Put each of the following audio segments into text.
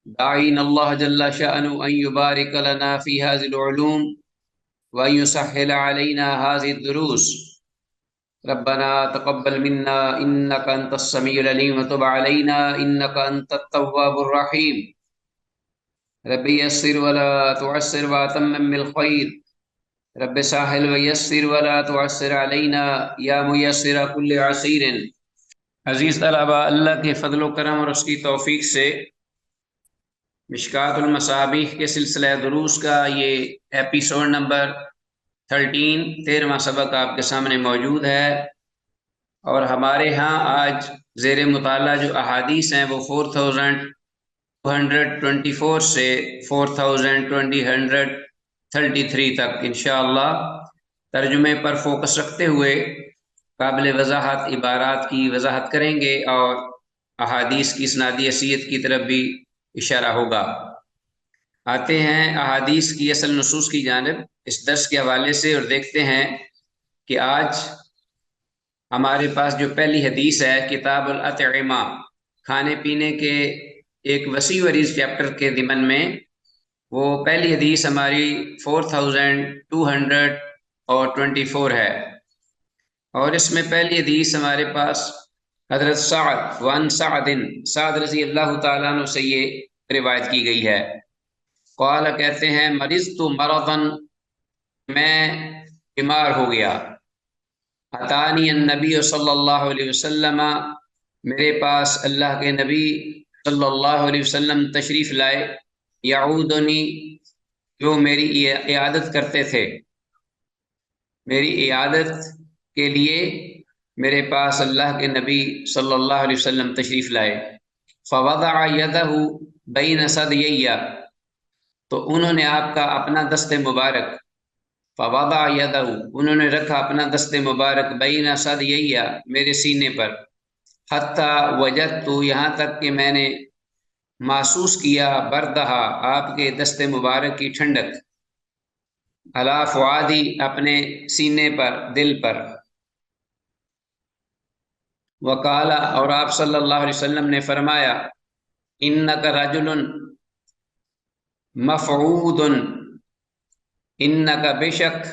داعين الله جل شأنه أن يبارك لنا في هذه العلوم وأن يسهل علينا هذه الدروس. ربنا تقبل منا إنك أنت السميع العليم وتب علينا إنك أنت التواب الرحيم. رب يسر ولا تعسر وتمم بالخير. رب سهل ويسر ولا تعسر علينا يا ميسر كل عسير. عزیز طلبہ، اللہ کے فضل و کرم اور اس کی توفیق سے مشکات المصابیح کے سلسلہ دروس کا یہ ایپیسوڈ نمبر 13واں سبق آپ کے سامنے موجود ہے، اور ہمارے ہاں آج زیر مطالعہ جو احادیث ہیں وہ 4224 سے 4233 تک انشاءاللہ ترجمے پر فوکس رکھتے ہوئے قابل وضاحت عبارات کی وضاحت کریں گے اور احادیث کی اسنادی حیثیت کی طرف بھی اشارہ ہوگا۔ آتے ہیں احادیث کی اصل نصوص کی جانب اس درس کے حوالے سے، اور دیکھتے ہیں کہ آج ہمارے پاس جو پہلی حدیث ہے کتاب الاطعمہ، کھانے پینے کے ایک وسیع و عریض چیپٹر کے ضمن میں، وہ پہلی حدیث ہماری 4224 ہے، اور اس میں پہلی حدیث ہمارے پاس حضرت سعد رضی اللہ تعالیٰ عنہ سے یہ روایت کی گئی ہے۔ قال کہتے ہیں مرضت مرضا، میں بیمار ہو گیا، اتانی النبی صلی اللہ علیہ وسلم، میرے پاس اللہ کے نبی صلی اللہ علیہ وسلم تشریف لائے، یعودنی، جو میری عیادت کرتے تھے، میری عیادت کے لیے میرے پاس اللہ کے نبی صلی اللہ علیہ وسلم تشریف لائے۔ فوضع یدہ بین ثدیی، تو انہوں نے آپ کا اپنا دست مبارک، فوضع یدہ، انہوں نے رکھا اپنا دست مبارک، بین ثدیی، میرے سینے پر، حتی وجدت، یہاں تک کہ میں نے محسوس کیا، بردہا، آپ کے دست مبارک کی ٹھنڈک، علی فؤادی، اپنے سینے پر، دل پر۔ وقال، اور آپ صلی اللہ علیہ وسلم نے فرمایا، انک رجل مفعود، انک، بے شک،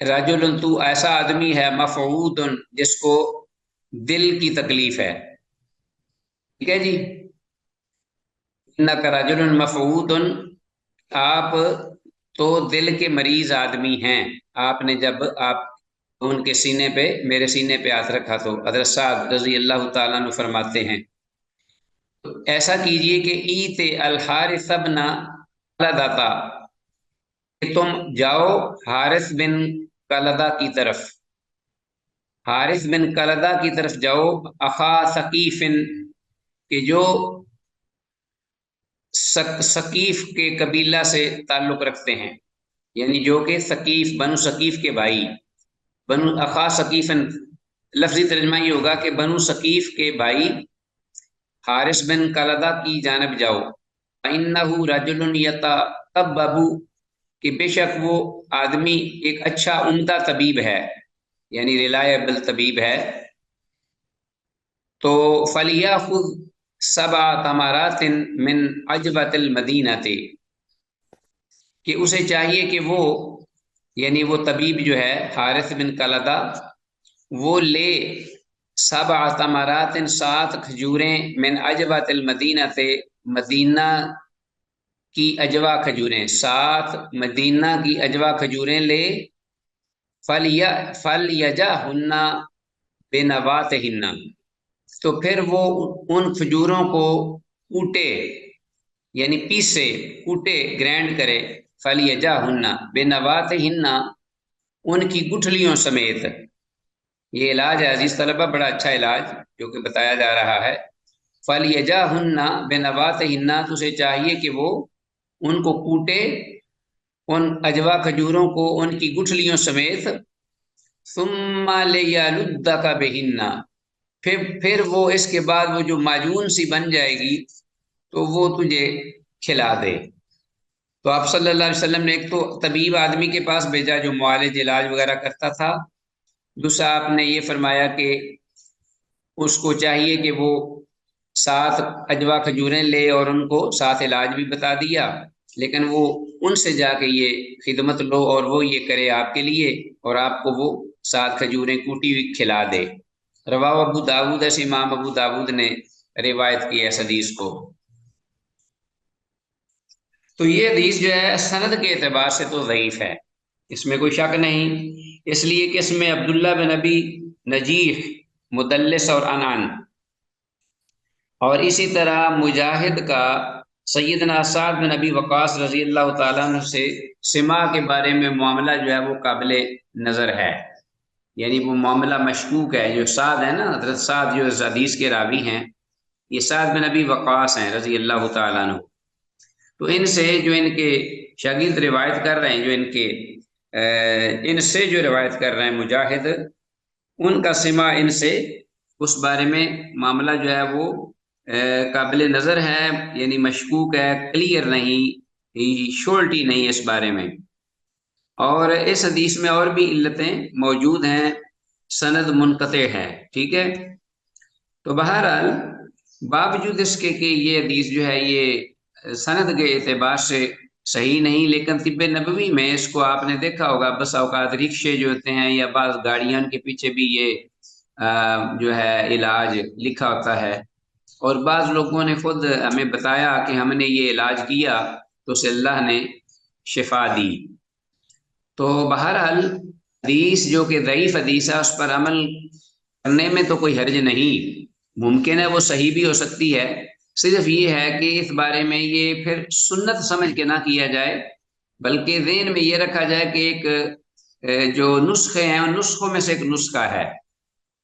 رجل، تو ایسا آدمی ہے، مفعود، جس کو دل کی تکلیف ہے، ٹھیک ہے جی، انک رجل مفعود، آپ تو دل کے مریض آدمی ہیں۔ آپ نے جب آپ ان کے سینے پہ، میرے سینے پہ ہاتھ رکھا تو حضرت سعد رضی اللہ تعالیٰ عنہ فرماتے ہیں ایسا کیجئے کہ ایت الحارث بن کلدہ، کہ تم جاؤ حارث بن کلدہ کی طرف، حارث بن کلدہ کی طرف جاؤ، اخا ثقیف، کہ جو ثقیف کے قبیلہ سے تعلق رکھتے ہیں، یعنی جو کہ ثقیف، بنو ثقیف کے بھائی، بنو اخا ثقیف، لفظی ترجمہ یہ ہوگا کہ بنو ثقیف کے بھائی حارث بن کلدہ کی جانب جاؤ۔ فإنہ رجل یتطبب، کہ بے شک وہ آدمی ایک اچھا عمدہ طبیب ہے، یعنی ریلائبل طبیب ہے۔ تو فلیأخذ 7 تمرات من عجبۃ المدینہ، کہ اسے چاہیے کہ وہ، یعنی وہ طبیب جو ہے حارث بن کلدہ، وہ لے 7 تمرات، 7 کھجوریں، من عجبۃ المدینہ، مدینہ کی اجوا کھجوریں، 7 مدینہ کی اجوا کھجوریں لے، فلیجعہن بنواتہن، تو پھر وہ ان کھجوروں کو کوٹے، یعنی پیسے، کوٹے، گرینڈ کرے، فلیجعہن بنواتہن، ان کی گٹھلیوں سمیت۔ یہ علاج ہے عزیز طلبہ، بڑا اچھا علاج جو کہ بتایا جا رہا ہے۔ فلیجعہن بنواتہن، تو اسے چاہیے کہ وہ ان کو کوٹے، ان اجوا کھجوروں کو ان کی گٹھلیوں سمیت، ثم لیلدک بہن، پھر وہ اس کے بعد وہ جو معجون سی بن جائے گی تو وہ تجھے کھلا دے۔ تو آپ صلی اللہ علیہ وسلم نے ایک تو طبیب آدمی کے پاس بھیجا جو معالج، علاج وغیرہ کرتا تھا، دوسرا آپ نے یہ فرمایا کہ اس کو چاہیے کہ وہ 7 اجوا کھجوریں لے اور ان کو 7 علاج بھی بتا دیا، لیکن وہ ان سے جا کے یہ خدمت لو اور وہ یہ کرے آپ کے لیے اور آپ کو وہ 7 کھجوریں کوٹی ہوئی کھلا دے۔ رواہ ابو داود، ایسے امام ابو داود نے روایت کی ہے اس حدیث کو۔ تو یہ حدیث جو ہے سند کے اعتبار سے تو ضعیف ہے، اس میں کوئی شک نہیں، اس لیے کہ اس میں عبداللہ بن ابی نجیح مدلس اور انان، اور اسی طرح مجاہد کا سیدنا سعد بن ابی وقاص رضی اللہ تعالیٰ عنہ سے سما کے بارے میں معاملہ جو ہے وہ قابل نظر ہے، یعنی وہ معاملہ مشکوک ہے۔ جو سعد ہے نا، حضرت سعد جو اس حدیث کے راوی ہیں، یہ سعد بن ابی وقاص ہیں رضی اللہ تعالیٰ عنہ۔ تو ان سے جو ان کے شاگرد روایت کر رہے ہیں، جو ان سے جو روایت کر رہے ہیں مجاہد، ان کا سما ان سے اس بارے میں معاملہ جو ہے وہ قابل نظر ہے، یعنی مشکوک ہے، کلیئر نہیں، شورٹی نہیں اس بارے میں۔ اور اس حدیث میں اور بھی علتیں موجود ہیں، سند منقطع ہے، ٹھیک ہے۔ تو بہرحال باوجود اس کے کہ یہ حدیث جو ہے یہ سند کے اعتبار سے صحیح نہیں، لیکن طب نبوی میں اس کو آپ نے دیکھا ہوگا، بس اوقات رکشے جو ہوتے ہیں یا بعض گاڑیاں کے پیچھے بھی یہ جو ہے علاج لکھا ہوتا ہے، اور بعض لوگوں نے خود ہمیں بتایا کہ ہم نے یہ علاج کیا تو اسے اللہ نے شفا دی۔ تو بہرحال حدیث جو کہ ضعیف حدیث ہے اس پر عمل کرنے میں تو کوئی حرج نہیں، ممکن ہے وہ صحیح بھی ہو سکتی ہے، صرف یہ ہے کہ اس بارے میں یہ پھر سنت سمجھ کے نہ کیا جائے، بلکہ ذہن میں یہ رکھا جائے کہ ایک جو نسخے ہیں ان نسخوں میں سے ایک نسخہ ہے۔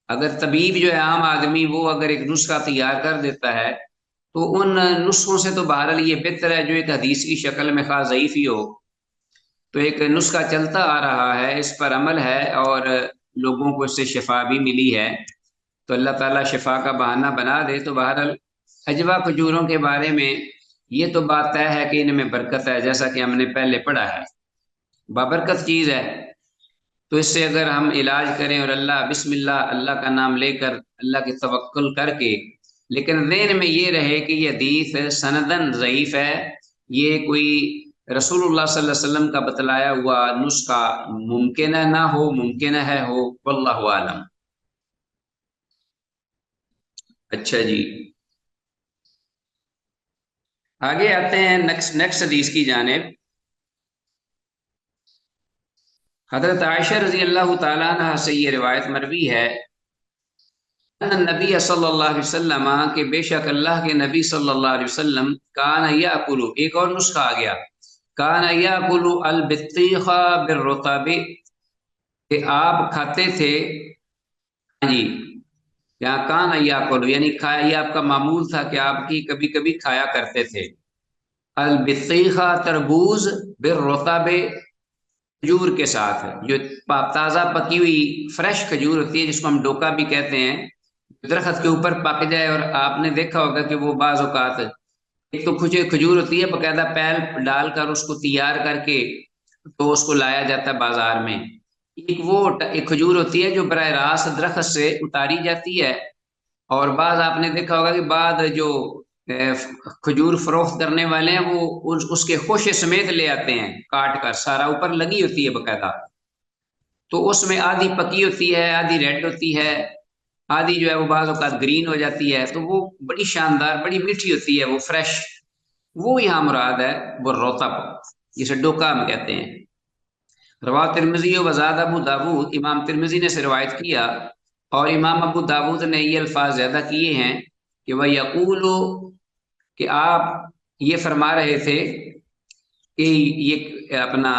اگر طبیب جو ہے عام آدمی وہ اگر ایک نسخہ تیار کر دیتا ہے تو ان نسخوں سے تو بہرحال یہ بہتر ہے جو ایک حدیث کی شکل میں خاص ضعیف ہی ہو، تو ایک نسخہ چلتا آ رہا ہے، اس پر عمل ہے اور لوگوں کو اس سے شفا بھی ملی ہے، تو اللہ تعالیٰ شفا کا بہانہ بنا دے۔ تو بہرحال اجوا کھجوروں کے بارے میں یہ تو بات طے ہے کہ ان میں برکت ہے، جیسا کہ ہم نے پہلے پڑھا ہے، بابرکت چیز ہے، تو اس سے اگر ہم علاج کریں اور اللہ بسم اللہ، اللہ کا نام لے کر، اللہ کی توکل کر کے، لیکن ذہن میں یہ رہے کہ یہ حدیث سندن ضعیف ہے، یہ کوئی رسول اللہ صلی اللہ علیہ وسلم کا بتلایا ہوا نسخہ ممکن ہے نہ ہو، ممکن ہے ہو، واللہ عالم۔ اچھا جی، آگے آتے ہیں نیکسٹ حدیث کی جانب۔ حضرت عائشہ رضی اللہ تعالیٰ عنہ سے یہ روایت مروی ہے، نبی صلی اللہ علیہ وسلم کہ بے شک اللہ کے نبی صلی اللہ علیہ وسلم کان یاکل، ایک اور نسخہ آ گیا، کان یاکل البطیخ بالرطب، کہ آپ کھاتے تھے، جی یہاں کان یاکل یعنی کھایا، یہ آپ کا معمول تھا کہ آپ کی کبھی کبھی کھایا کرتے تھے، البطیخ تربوز، بالرطب کھجور کے ساتھ، جو تازہ پکی ہوئی فریش کھجور ہوتی ہے جس کو ہم ڈوکا بھی کہتے ہیں، درخت کے اوپر پک جائے، اور آپ نے دیکھا ہوگا کہ وہ بعض اوقات ایک تو کچھ کھجور ہوتی ہے باقاعدہ پیل ڈال کر اس کو تیار کر کے تو اس کو لایا جاتا ہے بازار میں، ایک کھجور ہوتی ہے جو براہ راست درخت سے اتاری جاتی ہے، اور بعض آپ نے دیکھا ہوگا کہ بعض جو کھجور فروخت کرنے والے ہیں وہ اس کے خوشے سمیت لے آتے ہیں کاٹ کر، سارا اوپر لگی ہوتی ہے باقاعدہ، تو اس میں آدھی پکی ہوتی ہے، آدھی ریڈ ہوتی ہے، آدھی جو ہے وہ بعض اوقات گرین ہو جاتی ہے، تو وہ بڑی شاندار بڑی میٹھی ہوتی ہے، وہ فریش، وہ یہاں مراد ہے وہ روتب، جسے ڈوکا ہم کہتے ہیں۔ رواہ ترمذی و وزاد ابو داود، امام ترمذی نے سے روایت کیا اور امام ابو داود نے یہ الفاظ زیادہ کیے ہیں کہ وہ یقول، کہ آپ یہ فرما رہے تھے کہ یہ اپنا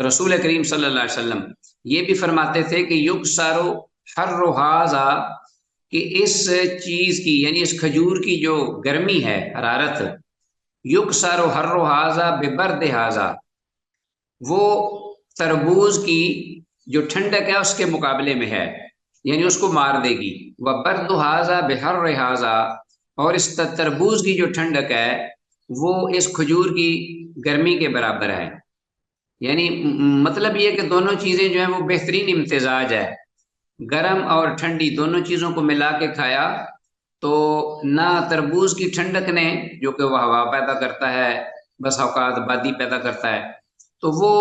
رسول کریم صلی اللہ علیہ وسلم یہ بھی فرماتے تھے کہ یکسرو حر ھذا، کہ اس چیز کی یعنی اس کھجور کی جو گرمی ہے، حرارت، یکسرو حر ھذا ببرد ھذا، وہ تربوز کی جو ٹھنڈک ہے اس کے مقابلے میں ہے، یعنی اس کو مار دے گی، وبرد ھذا بحر ھذا، اور اس تربوز کی جو ٹھنڈک ہے وہ اس کھجور کی گرمی کے برابر ہے، یعنی مطلب یہ کہ دونوں چیزیں جو ہیں وہ بہترین امتزاج ہے، گرم اور ٹھنڈی دونوں چیزوں کو ملا کے کھایا تو نہ تربوز کی ٹھنڈک نے، جو کہ وہ ہوا پیدا کرتا ہے، بس اوقات بادی پیدا کرتا ہے، تو وہ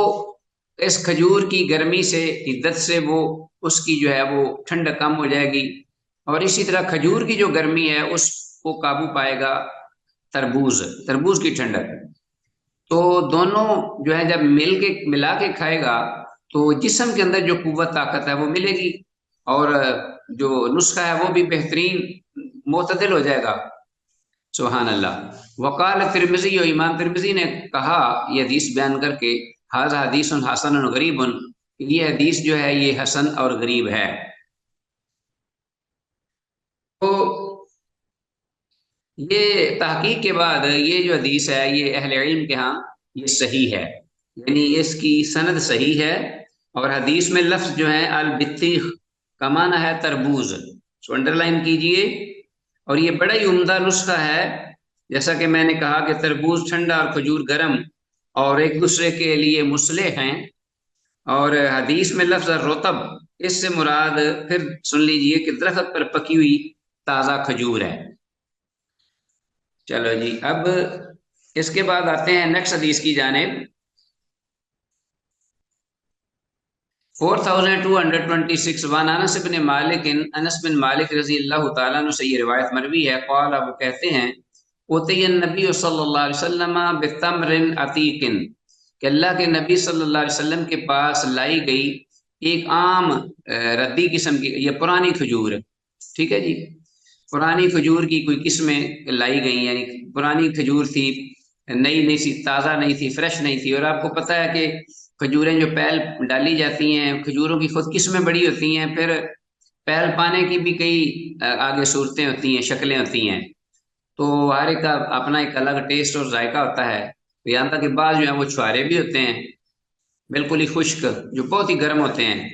اس کھجور کی گرمی سے، حدت سے، وہ اس کی جو ہے وہ ٹھنڈک کم ہو جائے گی، اور اسی طرح کھجور کی جو گرمی ہے اس کو قابو پائے گا تربوز، تربوز کی ٹھنڈک۔ تو دونوں جو ہے جب ملا کے کھائے گا تو جسم کے اندر جو قوت طاقت ہے وہ ملے گی، اور جو نسخہ ہے وہ بھی بہترین معتدل ہو جائے گا۔ سبحان اللہ۔ وقال ترمذی، اور امام ترمذی نے کہا یہ حدیث بیان کر کے، ھذا حدیث حسن غریب، یہ حدیث جو ہے یہ حسن اور غریب ہے۔ تو یہ تحقیق کے بعد یہ جو حدیث ہے یہ اہل علم کے ہاں یہ صحیح ہے، یعنی اس کی سند صحیح ہے، اور حدیث میں لفظ جو ہے البطیخ کا معنی ہے تربوز، سو انڈر لائن کیجئے، اور یہ بڑا ہی عمدہ نسخہ ہے۔ جیسا کہ میں نے کہا کہ تربوز ٹھنڈا اور کھجور گرم اور ایک دوسرے کے لیے مصلح ہیں، اور حدیث میں لفظ رطب، اس سے مراد پھر سن لیجئے کہ درخت پر پکی ہوئی تازہ کھجور ہے۔ چلو جی، اب اس کے بعد آتے ہیں نیکسٹ حدیث کی جانب۔ 4226، وان انس بن مالک، انس بن مالک رضی اللہ تعالیٰ عنہ سے یہ روایت مروی ہے، قال، وہ کہتے ہیں، اوتی النبی صلی اللہ علیہ وسلم بتمر عتیق، کہ اللہ کے نبی صلی اللہ علیہ وسلم کے پاس لائی گئی ایک عام ردی قسم کی، یہ پرانی کھجور، ٹھیک ہے جی، پرانی کھجور کی کوئی قسمیں لائی گئیں، یعنی پرانی کھجور تھی، نئی نہیں تھی، تازہ نہیں تھی، فریش نہیں تھی، اور آپ کو پتہ ہے کہ کھجوریں جو پہل ڈالی جاتی ہیں، کھجوروں کی خود قسمیں بڑی ہوتی ہیں، پھر پہل پانے کی بھی کئی آگے صورتیں ہوتی ہیں، شکلیں ہوتی ہیں، تو ہر ایک کا اپنا ایک الگ ٹیسٹ اور ذائقہ ہوتا ہے۔ یہاں تک کہ بعض جو ہیں وہ چھوارے بھی ہوتے ہیں، بالکل ہی خشک، جو بہت ہی گرم ہوتے ہیں۔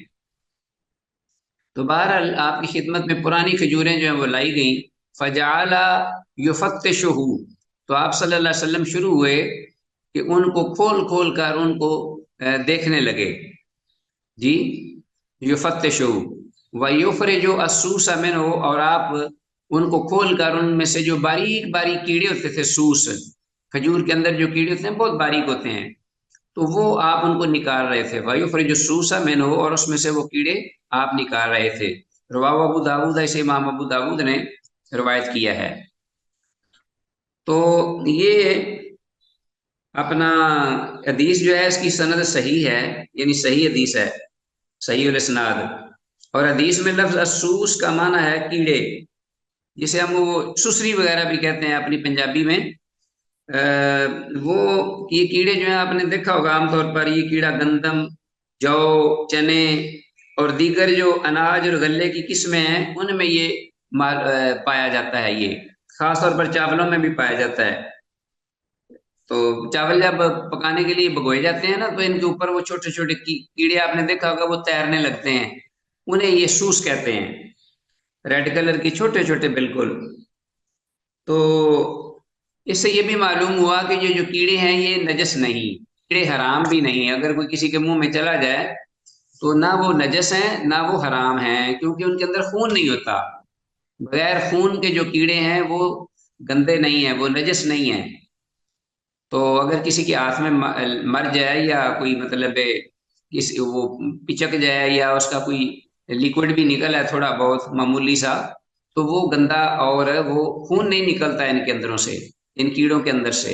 تو بہرحال آپ کی خدمت میں پرانی کھجوریں جو ہیں وہ لائی گئیں، فجعل یفتشہ، تو آپ صلی اللہ علیہ وسلم شروع ہوئے کہ ان کو کھول کھول کر ان کو دیکھنے لگے، جی، یفتشہ ویخرج السوس منہ، اور آپ ان کو کھول کر ان میں سے جو باریک باریک کیڑے ہوتے تھے، سوس، کھجور کے اندر جو کیڑے ہوتے ہیں بہت باریک ہوتے ہیں، تو وہ آپ ان کو نکال رہے تھے، وَيُخْرِجُ السُّوسَ مِنْهُ، اور اس میں سے وہ کیڑے آپ نکال رہے تھے۔ رواہ ابو داؤد، ایسے امام ابو داؤد نے روایت کیا ہے۔ تو یہ اپنا حدیث جو ہے اس کی سند صحیح ہے، یعنی صحیح حدیث ہے، صحیح الاسناد، اور حدیث میں لفظ السوس کا معنی ہے کیڑے، جسے ہم وہ سسری وغیرہ بھی کہتے ہیں اپنی پنجابی میں۔ وہ یہ کیڑے جو ہیں آپ نے دیکھا ہوگا عام طور پر، یہ کیڑا گندم، جو، چنے اور دیگر جو اناج اور غلے کی قسمیں ہیں ان میں یہ پایا جاتا ہے، یہ خاص طور پر چاولوں میں بھی پایا جاتا ہے۔ تو چاول جب پکانے کے لیے بھگوئے جاتے ہیں نا، تو ان کے اوپر وہ چھوٹے چھوٹے کیڑے آپ نے دیکھا ہوگا وہ تیرنے لگتے ہیں، انہیں یہ سوس کہتے ہیں، ریڈ کلر کی چھوٹے چھوٹے بالکل۔ تو اس سے یہ بھی معلوم ہوا کہ یہ جو کیڑے ہیں یہ نجس نہیں، کیڑے حرام بھی نہیں، اگر کوئی کسی کے منہ میں چلا جائے تو نہ وہ نجس ہیں نہ وہ حرام ہیں، کیونکہ ان کے اندر خون نہیں ہوتا، بغیر خون کے جو کیڑے ہیں وہ گندے نہیں ہیں، وہ نجس نہیں ہیں۔ تو اگر کسی کے ہاتھ میں مر جائے، یا کوئی مطلب وہ پچک جائے، یا اس کا کوئی لیکوڈ بھی نکل ہے تھوڑا بہت معمولی سا، تو وہ گندا، اور وہ خون نہیں نکلتا ان کے اندروں سے، ان کیڑوں کے اندر سے۔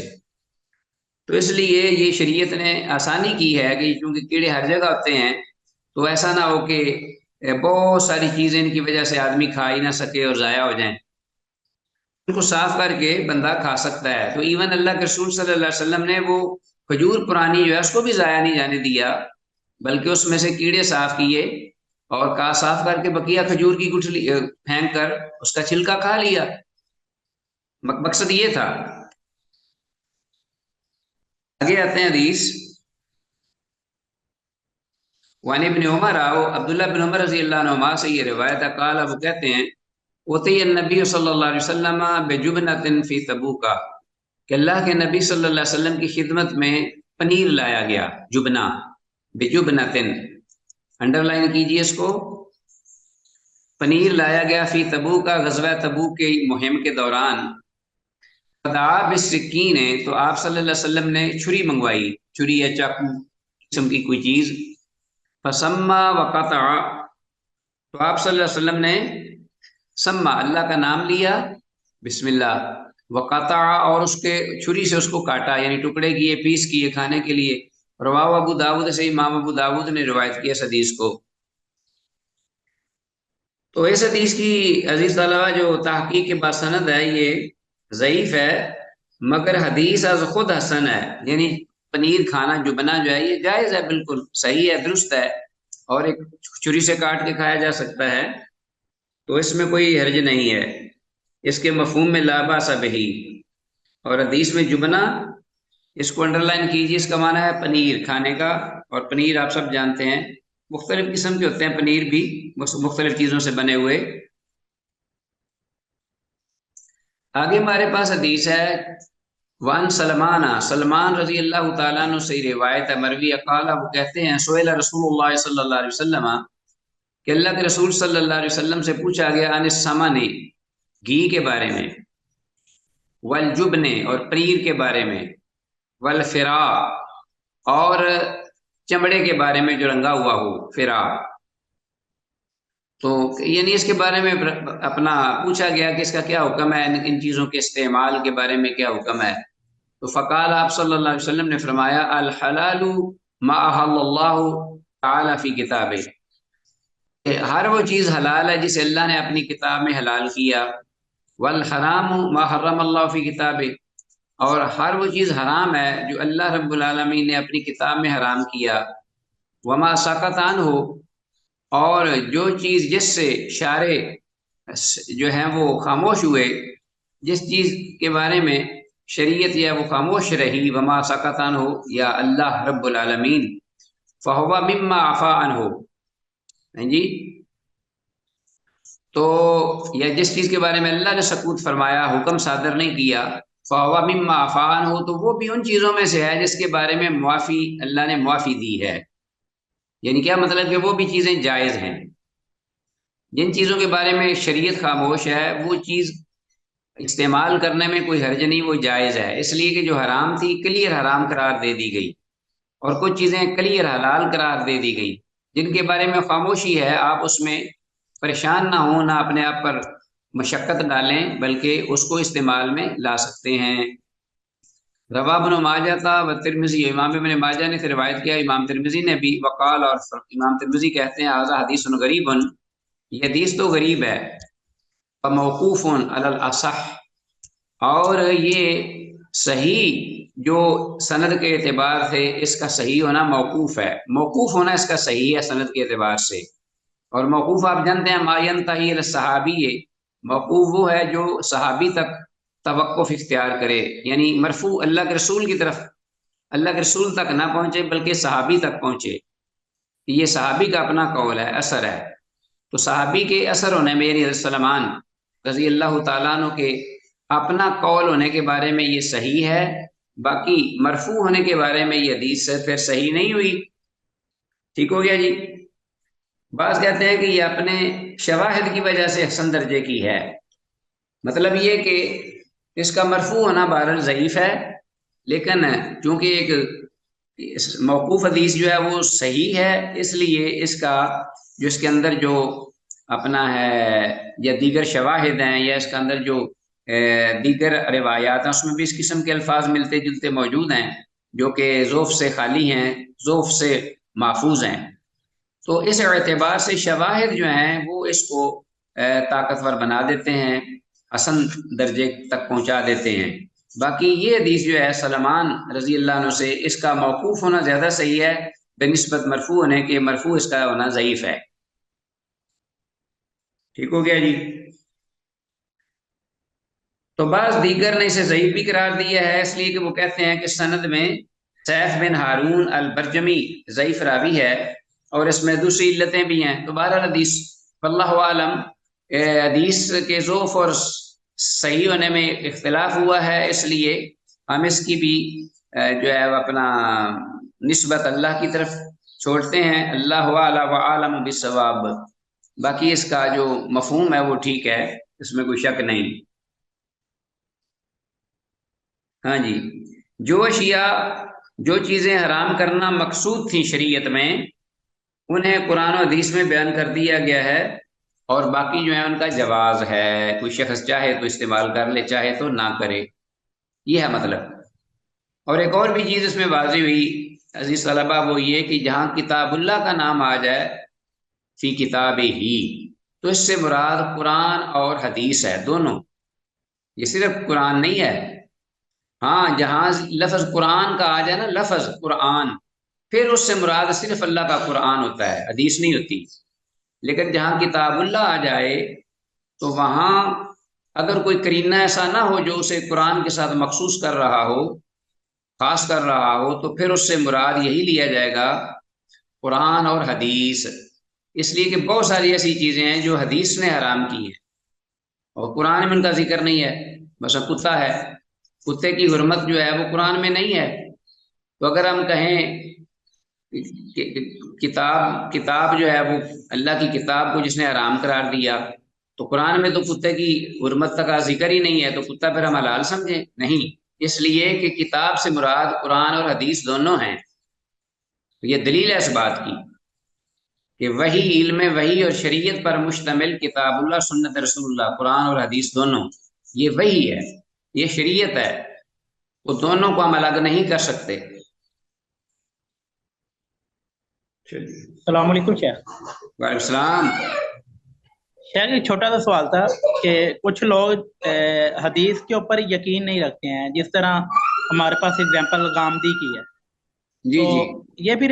تو اس لیے یہ شریعت نے آسانی کی ہے کہ چونکہ کیڑے ہر جگہ ہوتے ہیں، تو ایسا نہ ہو کہ بہت ساری چیزیں ان کی وجہ سے آدمی کھا ہی نہ سکے اور ضائع ہو جائیں، ان کو صاف کر کے بندہ کھا سکتا ہے۔ تو ایون اللہ کے رسول صلی اللہ علیہ وسلم نے وہ کھجور پرانی جو ہے اس کو بھی ضائع نہیں جانے دیا، بلکہ اس میں سے کیڑے صاف کیے، اور کا صاف کر کے بقیہ کھجور کی گٹھلی پھینک کر اس کا چھلکا کھا لیا، مقصد یہ تھا۔ آگے آتے ہیں حدیث، وان ابن عمر، عبداللہ بن عمر رضی اللہ عنہما سے یہ روایت ہے، قال، وہ کہتے ہیں، اوتی النبی صلی اللہ علیہ وسلم بجبنۃ فی تبوک، کہ اللہ کے نبی صلی اللہ علیہ وسلم کی خدمت میں پنیر لایا گیا، جبنا، بجبنۃ، انڈر لائن کیجئے اس کو، پنیر لایا گیا فی تبوک کا غزوہ تبوک کی مہم کے دوران، فدعا بالسکین ہے تو آپ صلی اللہ علیہ وسلم نے چھری منگوائی، چھری یا چاقو قسم کی کوئی چیز، فسما وقطع تو آپ صلی اللہ علیہ وسلم نے سما اللہ کا نام لیا، بسم اللہ، وقطع اور اس کے چھری سے اس کو کاٹا، یعنی ٹکڑے کیے، پیس کیے کھانے کے لیے۔ رواہ ابو داود سے امام ابو داود نے روایت کیا اس حدیث کو۔ تو اس حدیث کی عزیز طلبہ جو تحقیق کے باسند ہے یہ ضعیف ہے، مگر حدیث از خود حسن ہے، یعنی پنیر کھانا جو بنا جو ہے یہ جائز ہے، بالکل صحیح ہے، درست ہے، اور ایک چھری سے کاٹ کے کھایا جا سکتا ہے، تو اس میں کوئی حرج نہیں ہے، اس کے مفہوم میں لا باس بہ۔ اور حدیث میں جبنا، اس کو انڈر لائن کیجیے، اس کا معنی ہے پنیر کھانے کا، اور پنیر آپ سب جانتے ہیں مختلف قسم کے ہوتے ہیں، پنیر بھی مختلف چیزوں سے بنے ہوئے۔ آگے ہمارے پاس حدیث ہے وان سلمان رضی اللہ تعالیٰ عنہ سے روایت ہے، مروی قال، وہ کہتے ہیں سئل رسول اللہ صلی اللہ علیہ وسلم، کہ اللہ کے رسول صلی اللہ علیہ وسلم سے پوچھا گیا عن السمن، گھی کے بارے میں، والجبن اور پنیر کے بارے میں، والفرا اور چمڑے کے بارے میں جو رنگا ہوا ہو، فرا، تو یعنی اس کے بارے میں اپنا پوچھا گیا کہ اس کا کیا حکم ہے، ان چیزوں کے استعمال کے بارے میں کیا حکم ہے۔ تو فقال، آپ صلی اللہ علیہ وسلم نے فرمایا الحلال ما احل اللہ تعالی فی کتابہ، ہر وہ چیز حلال ہے جسے اللہ نے اپنی کتاب میں حلال کیا، والحرام ما حرم اللہ فی کتابہ، اور ہر وہ چیز حرام ہے جو اللہ رب العالمین نے اپنی کتاب میں حرام کیا، وما سکت عنہ، اور جو چیز جس سے شارع جو ہیں وہ خاموش ہوئے، جس چیز کے بارے میں شریعت یا وہ خاموش رہی، وما سکت عنہ یا اللہ رب العالمین، فہو مما عفا عنہ، جی، تو یا جس چیز کے بارے میں اللہ نے سکوت فرمایا، حکم صادر نہیں کیا، فہو مما عفا عنہ، تو وہ بھی ان چیزوں میں سے ہے جس کے بارے میں معافی اللہ نے معافی دی ہے، یعنی کیا مطلب کہ وہ بھی چیزیں جائز ہیں، جن چیزوں کے بارے میں شریعت خاموش ہے وہ چیز استعمال کرنے میں کوئی حرج نہیں، وہ جائز ہے، اس لیے کہ جو حرام تھی کلیئر حرام قرار دے دی گئی، اور کچھ چیزیں کلیئر حلال قرار دے دی گئی، جن کے بارے میں خاموشی ہے، آپ اس میں پریشان نہ ہوں، نہ اپنے آپ پر مشقت ڈالیں، بلکہ اس کو استعمال میں لا سکتے ہیں۔ روا ابن ماجہ تھا و ترمذی، امام ابن ماجہ نے روایت کیا، امام ترمذی نے بھی، وقال، اور امام ترمذی کہتے ہیں ھذا حدیث غریب، یہ حدیث تو غریب ہے، موقوف علی الاصح، اور یہ صحیح جو سند کے اعتبار سے اس کا صحیح ہونا موقوف ہے، موقوف ہونا اس کا صحیح ہے سند کے اعتبار سے، اور موقوف آپ جانتے ہیں ما ینتہی الی الصحابی، موقوف وہ ہے جو صحابی تک توقف اختیار کرے، یعنی مرفوع اللہ کے رسول کی طرف، اللہ کے رسول تک نہ پہنچے بلکہ صحابی تک پہنچے، یہ صحابی کا اپنا قول ہے، اثر ہے، تو صحابی کے اثر ہونے میں یعنی سلمان رضی اللہ تعالیٰ عنہ کے اپنا قول ہونے کے بارے میں یہ صحیح ہے، باقی مرفوع ہونے کے بارے میں یہ حدیث سے پھر صحیح نہیں ہوئی، ٹھیک ہو گیا جی۔ بعض کہتے ہیں کہ یہ اپنے شواہد کی وجہ سے حسن درجے کی ہے، مطلب یہ کہ اس کا مرفوع ہونا بہرحال ضعیف ہے، لیکن چونکہ ایک موقوف حدیث جو ہے وہ صحیح ہے، اس لیے اس کا جو اس کے اندر جو اپنا ہے یا دیگر شواہد ہیں یا اس کے اندر جو دیگر روایات ہیں اس میں بھی اس قسم کے الفاظ ملتے جلتے موجود ہیں جو کہ ضعف سے خالی ہیں، ضعف سے محفوظ ہیں، تو اس اعتبار سے شواہد جو ہیں وہ اس کو طاقتور بنا دیتے ہیں، حسن درجے تک پہنچا دیتے ہیں۔ باقی یہ حدیث جو ہے سلمان رضی اللہ عنہ سے، اس کا موقوف ہونا زیادہ صحیح ہے بنسبت مرفوع ہونے کے، مرفوع اس کا ہونا ضعیف ہے، ٹھیک ہو گیا جی۔ تو بعض دیگر نے اسے ضعیف بھی قرار دیا ہے، اس لیے کہ وہ کہتے ہیں کہ سند میں سیف بن ہارون البرجمی ضعیف راوی ہے، اور اس میں دوسری علتیں بھی ہیں، تو بہرحال حدیث واللہ عالم حدیث کے ضعف اور صحیح ہونے میں اختلاف ہوا ہے، اس لیے ہم اس کی بھی جو ہے اپنا نسبت اللہ کی طرف چھوڑتے ہیں، اللہ عالم بالصواب۔ باقی اس کا جو مفہوم ہے وہ ٹھیک ہے، اس میں کوئی شک نہیں۔ ہاں جی، جو اشیاء جو چیزیں حرام کرنا مقصود تھیں شریعت میں، انہیں قرآن و حدیث میں بیان کر دیا گیا ہے، اور باقی جو ہے ان کا جواز ہے، کوئی شخص چاہے تو استعمال کر لے، چاہے تو نہ کرے، یہ ہے مطلب۔ اور ایک اور بھی چیز اس میں واضح ہوئی عزیز طلبہ، وہ یہ کہ جہاں کتاب اللہ کا نام آ جائے فی کتاب ہی، تو اس سے مراد قرآن اور حدیث ہے دونوں، یہ صرف قرآن نہیں ہے۔ ہاں، جہاں لفظ قرآن کا آ جائے نا، لفظ قرآن، پھر اس سے مراد صرف اللہ کا قرآن ہوتا ہے، حدیث نہیں ہوتی۔ لیکن جہاں کتاب اللہ آ جائے تو وہاں اگر کوئی قرینہ ایسا نہ ہو جو اسے قرآن کے ساتھ مخصوص کر رہا ہو، خاص کر رہا ہو، تو پھر اس سے مراد یہی لیا جائے گا قرآن اور حدیث، اس لیے کہ بہت ساری ایسی چیزیں ہیں جو حدیث نے حرام کی ہیں اور قرآن میں ان کا ذکر نہیں ہے۔ مثلا کتا ہے، کتے کی حرمت جو ہے وہ قرآن میں نہیں ہے، تو اگر ہم کہیں کتاب کتاب جو ہے وہ اللہ کی کتاب کو جس نے حرام قرار دیا، تو قرآن میں تو کتے کی حرمت کا ذکر ہی نہیں ہے، تو کتا پھر ہم حلال سمجھیں؟ نہیں، اس لیے کہ کتاب سے مراد قرآن اور حدیث دونوں ہیں۔ تو یہ دلیل ہے اس بات کی کہ وہی علم وہی اور شریعت پر مشتمل کتاب اللہ، سنت رسول اللہ، قرآن اور حدیث دونوں، یہ وہی ہے، یہ شریعت ہے، وہ دونوں کو ہم الگ نہیں کر سکتے۔ السلام علیکم شیخ۔ وعلیکم السلام۔ شیخ ایک چھوٹا سا سوال تھا کہ کچھ لوگ حدیث کے اوپر یقین نہیں رکھتے ہیں، جس طرح ہمارے پاس اگزامپل غامدی کی ہے، جی تو جی یہ پھر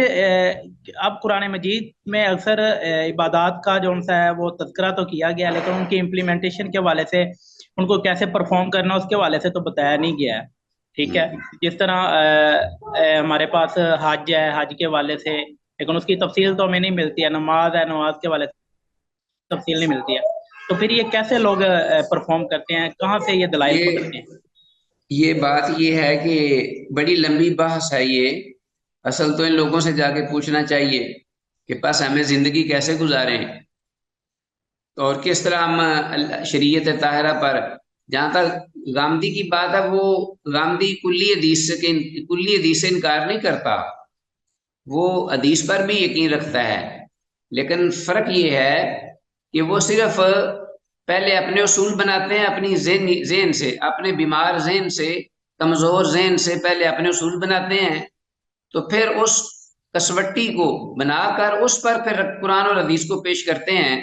اب قرآن مجید میں اکثر عبادات کا جو ان سا ہے وہ تذکرہ تو کیا گیا، لیکن ان کی امپلیمنٹیشن کے حوالے سے، ان کو کیسے پرفارم کرنا اس کے حوالے سے تو بتایا نہیں گیا ہے، ٹھیک ہے؟ جس طرح ہمارے پاس حج ہے، حج کے حوالے سے، لیکن اس کی تفصیل تو ہمیں نہیں ملتی ہے، نماز ہے، نماز کے حوالے سے تفصیل نہیں ملتی ہے، تو پھر یہ کیسے لوگ پرفارم کرتے ہیں، کہاں سے یہ دلائل پکڑتے ہیں؟ یہ بات یہ ہے کہ بڑی لمبی بحث ہے یہ، اصل تو ان لوگوں سے جا کے پوچھنا چاہیے کہ بس ہمیں زندگی کیسے گزاریں اور کس طرح ہم شریعت طاہرہ پر، جہاں تک غامدی کی بات ہے، وہ غامدی کلی حدیث سے انکار نہیں کرتا، وہ حدیث پر بھی یقین رکھتا ہے، لیکن فرق یہ ہے کہ وہ صرف پہلے اپنے اصول بناتے ہیں، اپنی ذہن سے، اپنے بیمار ذہن سے، کمزور ذہن سے پہلے اپنے اصول بناتے ہیں، تو پھر اس کسوٹی کو بنا کر اس پر پھر قرآن اور حدیث کو پیش کرتے ہیں،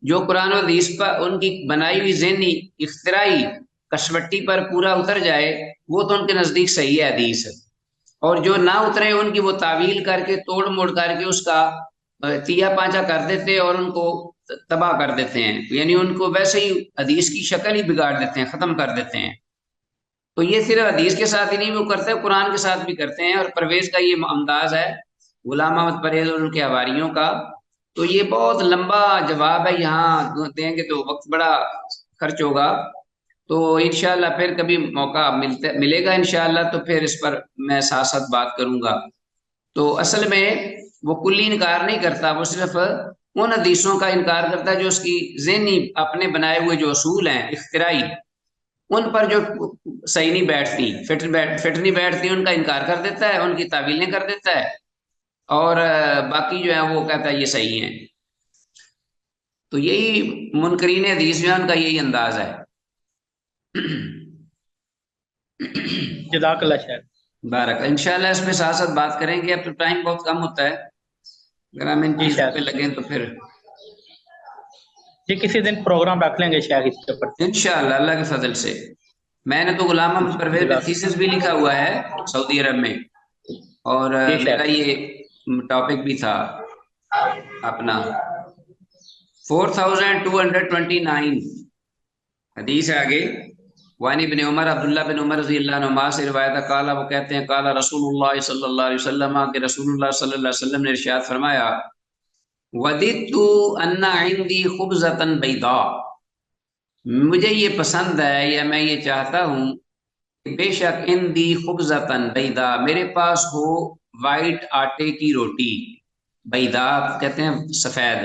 جو قرآن و حدیث پر ان کی بنائی ہوئی ذہنی اختراعی کسوٹی پر پورا اتر جائے، وہ تو ان کے نزدیک صحیح ہے حدیث، اور جو نہ اترے ان کی وہ تعویل کر کے، توڑ موڑ کر کے اس کا تیا پانچا کر دیتے اور ان کو تباہ کر دیتے ہیں، یعنی ان کو ویسے ہی حدیث کی شکل ہی بگاڑ دیتے ہیں، ختم کر دیتے ہیں۔ تو یہ صرف حدیث کے ساتھ ہی نہیں وہ کرتے، قرآن کے ساتھ بھی کرتے ہیں، اور پرویز کا یہ انداز ہے، غلام احمد پرویز اور ان کے حواریوں کا۔ تو یہ بہت لمبا جواب ہے، یہاں دیں گے تو وقت بڑا خرچ ہوگا، تو انشاءاللہ پھر کبھی موقع ملے گا انشاءاللہ، تو پھر اس پر میں ساتھ ساتھ بات کروں گا۔ تو اصل میں وہ کلی انکار نہیں کرتا، وہ صرف ان حدیثوں کا انکار کرتا ہے جو اس کی ذہنی اپنے بنائے ہوئے جو اصول ہیں اختراعی، ان پر جو صحیح نہیں بیٹھتی، فٹ نہیں بیٹھتی، ان کا انکار کر دیتا ہے، ان کی تعویلیں کر دیتا ہے، اور باقی جو ہے وہ کہتا ہے یہ صحیح ہیں۔ تو یہی منکرین حدیث جو ہے ان کا یہی انداز ہے۔ جزاک اللہ شیخ۔ بارک، انشاءاللہ اس میں ساتھ ساتھ بات کریں گے، اب تو ٹائم بہت کم ہوتا ہے، اگر ہم ان جی چیزوں شیخ، پہ لگیں تو پھر جی کسی دن پروگرام رکھ لیں گے شیخ اس کے اوپر۔ انشاءاللہ اللہ کے فضل سے۔ میں نے تو غلام احمد پرویز پہ تھیسس بھی لکھا ہوا ہے سعودی عرب میں، اور جی میرا شیخ، یہ ٹاپک بھی تھا اپنا 4229 حدیث ہے آگے۔ وانی بن عمر، عبداللہ بن عمر رضی اللہ عنہما سے روایت ہے، قال، وہ کہتے ہیں، قال رسول اللہ صلی اللہ علیہ وسلم، کہ رسول اللہ صلی اللہ علیہ وسلم نے ارشاد فرمایا، وددت ان عندي خبزة بيضاء، مجھے یہ پسند ہے یا میں یہ چاہتا ہوں کہ بے شک عندي خبزة بيضاء، میرے پاس ہو وائٹ آٹے کی روٹی، بیضاء کہتے ہیں سفید،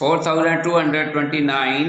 4229,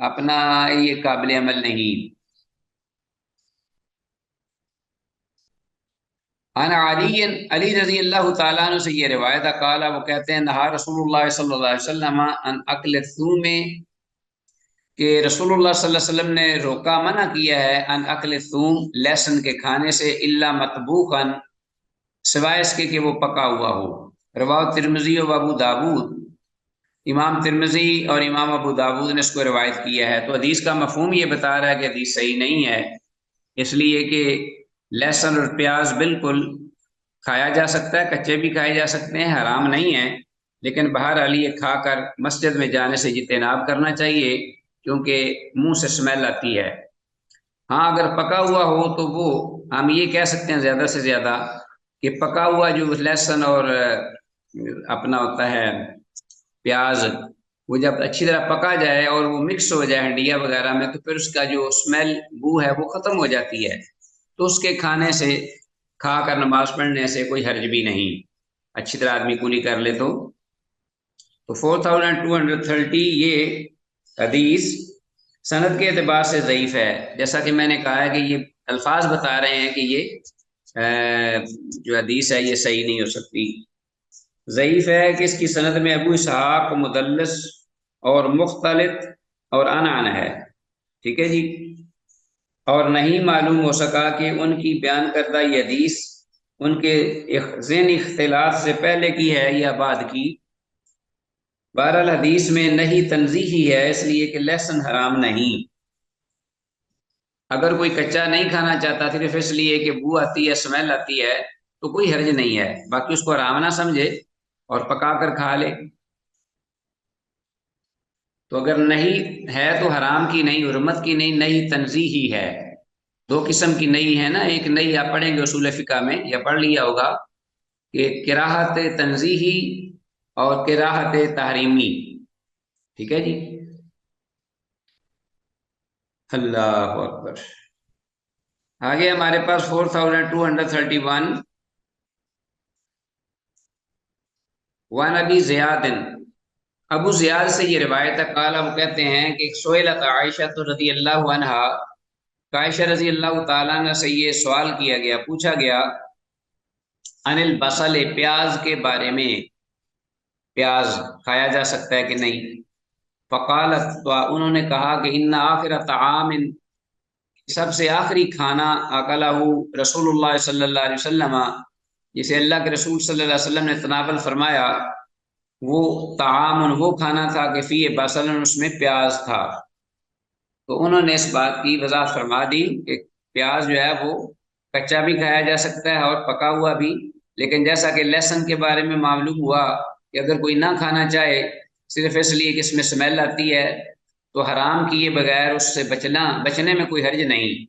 اپنا یہ قابل عمل نہیں۔ انا علی، علی رضی اللہ تعالیٰ عنہ سے یہ روایت ہے، قال وہ کہتے ہیں نہا رسول اللہ صلی اللہ علیہ وسلم ان اکل الثوم، کہ رسول اللہ صلی اللہ علیہ وسلم نے روکا، منع کیا ہے، ان اکل الثوم، لہسن کے کھانے سے، الا مطبوخا، سوائے اس کے کہ وہ پکا ہوا ہو۔ رواہ ترمذی و ابو داود، امام ترمذی اور امام ابو داود نے اس کو روایت کیا ہے۔ تو حدیث کا مفہوم یہ بتا رہا ہے کہ حدیث صحیح نہیں ہے، اس لیے کہ لہسن اور پیاز بالکل کھایا جا سکتا ہے، کچے بھی کھائے جا سکتے ہیں، حرام نہیں ہے، لیکن بہرحال یہ کھا کر مسجد میں جانے سے اجتناب کرنا چاہیے، کیونکہ منہ سے اسمیل آتی ہے۔ ہاں اگر پکا ہوا ہو تو وہ ہم یہ کہہ سکتے ہیں زیادہ سے زیادہ کہ پکا ہوا جو لہسن اور اپنا ہوتا ہے پیاز، وہ جب اچھی طرح پکا جائے اور وہ مکس ہو جائے ہنڈیا وغیرہ میں، تو پھر اس کا جو اسمیل بو ہے وہ ختم ہو جاتی ہے، تو اس کے کھانے سے، کھا کر نماز پڑھنے سے کوئی حرج بھی نہیں، اچھی طرح آدمی کولی کر لے تو 4230 یہ حدیث سند کے اعتبار سے ضعیف ہے۔ جیسا کہ میں نے کہا ہے کہ یہ الفاظ بتا رہے ہیں کہ یہ جو حدیث ہے یہ صحیح نہیں ہو سکتی، ضعیف ہے کہ اس کی سند میں ابو اسحاق مدلس اور مختلط اور انعن ہے، ٹھیک ہے جی، اور نہیں معلوم ہو سکا کہ ان کی بیان کردہ یہ حدیث ان کے ذہنی اختلاط سے پہلے کی ہے یا بعد کی۔ بہرحال حدیث میں نہیں تنزیہی ہے، اس لیے کہ لہسن حرام نہیں، اگر کوئی کچا نہیں کھانا چاہتا صرف اس لیے کہ بو آتی ہے، اسمیل آتی ہے، تو کوئی حرج نہیں ہے، باقی اس کو حرام نہ سمجھے اور پکا کر کھا لے۔ تو اگر نہیں ہے تو حرام کی نہیں، حرمت کی نہیں، نہیں تنزیہی ہے۔ دو قسم کی نہیں ہے نا، ایک نہیں آپ پڑھیں گے اصول فقہ میں یا پڑھ لیا ہوگا کہ کراہت تنزیہی اور کراہت تحریمی، ٹھیک ہے جی۔ اللہ اکبر۔ آگے ہمارے پاس 4231 وان ابی زیاد، ابو زیاد سے یہ روایت ہے، قال وہ کہتے ہیں کہ سئلت عائشہ رضی اللہ عنہا، عائشہ رضی اللہ تعالیٰ عنہ سے یہ سوال کیا گیا، پوچھا گیا، ان البصل، پیاز کے بارے میں، پیاز کھایا جا سکتا ہے کہ نہیں؟ فقالت، تو انہوں نے کہا کہ ان آخر طعام، سب سے آخری کھانا، اکلہ رسول اللہ صلی اللہ علیہ وسلم، جسے اللہ کے رسول صلی اللہ علیہ وسلم نے تناول فرمایا، وہ طعام، وہ کھانا تھا کہ فی بصل، اس میں پیاز تھا۔ تو انہوں نے اس بات کی وضاحت فرما دی کہ پیاز جو ہے وہ کچا بھی کھایا جا سکتا ہے اور پکا ہوا بھی، لیکن جیسا کہ لہسن کے بارے میں معلوم ہوا کہ اگر کوئی نہ کھانا چاہے صرف اس لیے کہ اس میں اسمیل آتی ہے، تو حرام کیے بغیر اس سے بچنے میں کوئی حرج نہیں،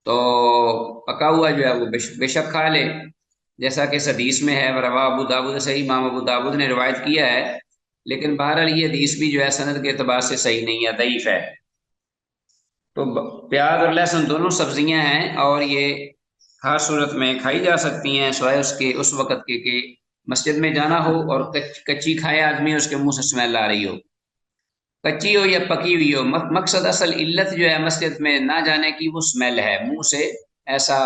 تو پکا ہوا جو ہے وہ بے شک کھا لے، جیسا کہ اس حدیث میں ہے، رواہ ابو داود، صحیح امام ابو داود نے روایت کیا ہے، لیکن بہرحال یہ حدیث بھی جو ہے سند کے اعتبار سے صحیح نہیں ہے، ضعیف ہے۔ تو پیاز اور لہسن دونوں سبزیاں ہیں اور یہ ہر صورت میں کھائی جا سکتی ہیں، سوائے اس کے اس وقت کے کہ مسجد میں جانا ہو اور کچی کھائے آدمی، اس کے منہ سے اسمیل آ رہی ہو، کچی ہو یا پکی ہوئی ہو، مقصد اصل علت جو ہے مسجد میں نہ جانے کی وہ اسمیل ہے، منہ سے ایسا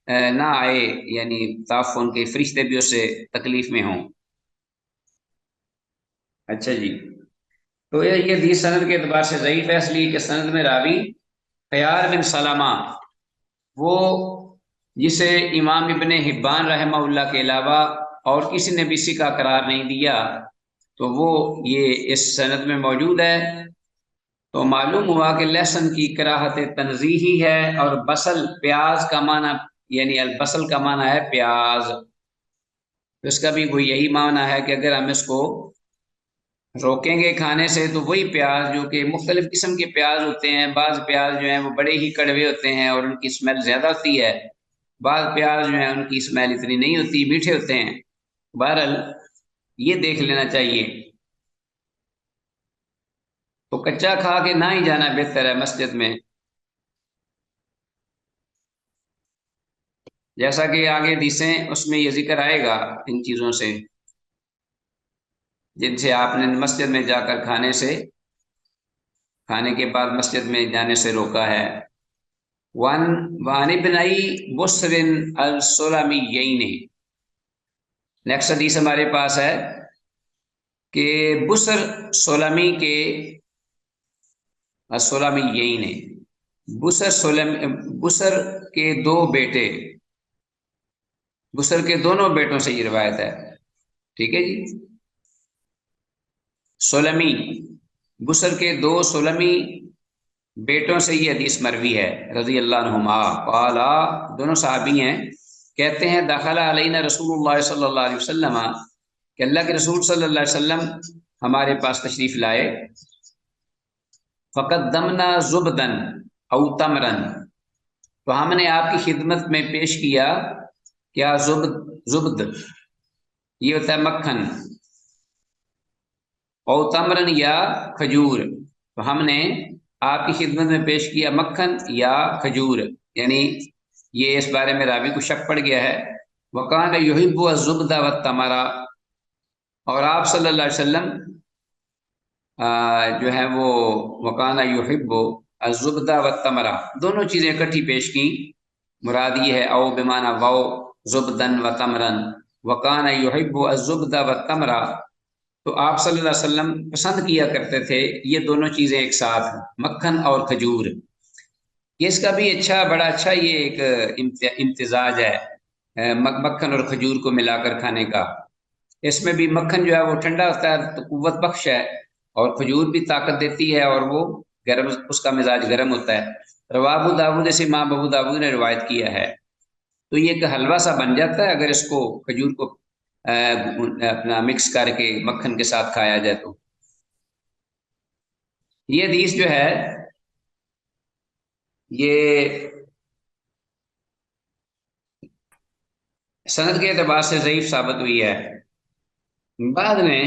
نہ آئے، یعنی تعفن کے فرشتے بھی اس سے تکلیف میں ہوں۔ اچھا جی، تو یہ حدیث سند کے اعتبار سے ضعیف ہے، اس لیے کہ سند میں راوی خیار بن سلمہ، وہ جسے امام ابن حبان رحمہ اللہ کے علاوہ اور کسی نے بھی سکہ قرار نہیں دیا، تو وہ یہ اس سند میں موجود ہے۔ تو معلوم ہوا کہ لہسن کی کراہت تنزیہی ہے، اور بصل، پیاز کا معنی، یعنی البصل کا معنی ہے پیاز، اس کا بھی وہ یہی معنی ہے کہ اگر ہم اس کو روکیں گے کھانے سے تو وہی پیاز، جو کہ مختلف قسم کے پیاز ہوتے ہیں، بعض پیاز جو ہیں وہ بڑے ہی کڑوے ہوتے ہیں اور ان کی اسمیل زیادہ ہوتی ہے، بعض پیاز جو ہیں ان کی اسمیل اتنی نہیں ہوتی، میٹھے ہوتے ہیں، بہرحال یہ دیکھ لینا چاہیے۔ تو کچا کھا کے نہ ہی جانا بہتر ہے مسجد میں، جیسا کہ آگے حدیثیں اس میں یہ ذکر آئے گا ان چیزوں سے، جن سے آپ نے مسجد میں جا کر کھانے سے کھانے کے بعد مسجد میں جانے سے روکا ہے۔ وان ابنئی بسر السلمیین، نیکسٹ حدیث ہمارے پاس ہے کہ بسر سلمی کے السلمیین، بسر کے دو بیٹے، بسر کے دونوں بیٹوں سے یہ روایت ہے، ٹھیک ہے جی۔ سلمی، بسر کے دو سلمی بیٹوں سے یہ حدیث مروی ہے رضی اللہ عنہما قالا، دونوں صحابی ہیں، کہتے ہیں دخل علینا رسول اللہ صلی اللہ علیہ وسلم، کہ اللہ کے رسول صلی اللہ علیہ وسلم ہمارے پاس تشریف لائے، فقدمنا زبدن او تمرن، تو ہم نے آپ کی خدمت میں پیش کیا کیا، زبد یہ ہوتا ہے مکھن، او تمرن یا کھجور، تو ہم نے آپ کی خدمت میں پیش کیا مکھن یا کھجور، یعنی یہ اس بارے میں راوی کو شک پڑ گیا ہے۔ وکان یحب الزبد والتمر، اور آپ صلی اللہ علیہ وسلم جو ہے وہ وکان یحب الزبد والتمر، دونوں چیزیں اکٹھی پیش کی، مراد یہ ہے او بمعنی واو زبدن و تمرن، وکان یحب الزبد والتمر، تو آپ صلی اللہ علیہ وسلم پسند کیا کرتے تھے یہ دونوں چیزیں ایک ساتھ، مکھن اور کھجور۔ یہ اس کا بھی بڑا اچھا یہ ایک امتزاج ہے مکھن اور کھجور کو ملا کر کھانے کا۔ اس میں بھی مکھن جو ہے وہ ٹھنڈا ہوتا ہے تو قوت بخش ہے، اور کھجور بھی طاقت دیتی ہے اور وہ گرم، اس کا مزاج گرم ہوتا ہے۔ رواہ ابو داؤد، سے امام ابو داؤد نے روایت کیا ہے، تو یہ ایک حلوہ سا بن جاتا ہے اگر اس کو کھجور کو اپنا مکس کر کے مکھن کے ساتھ کھایا جائے تو۔ یہ حدیث جو ہے یہ سند کے اعتبار سے ضعیف ثابت ہوئی ہے، بعد میں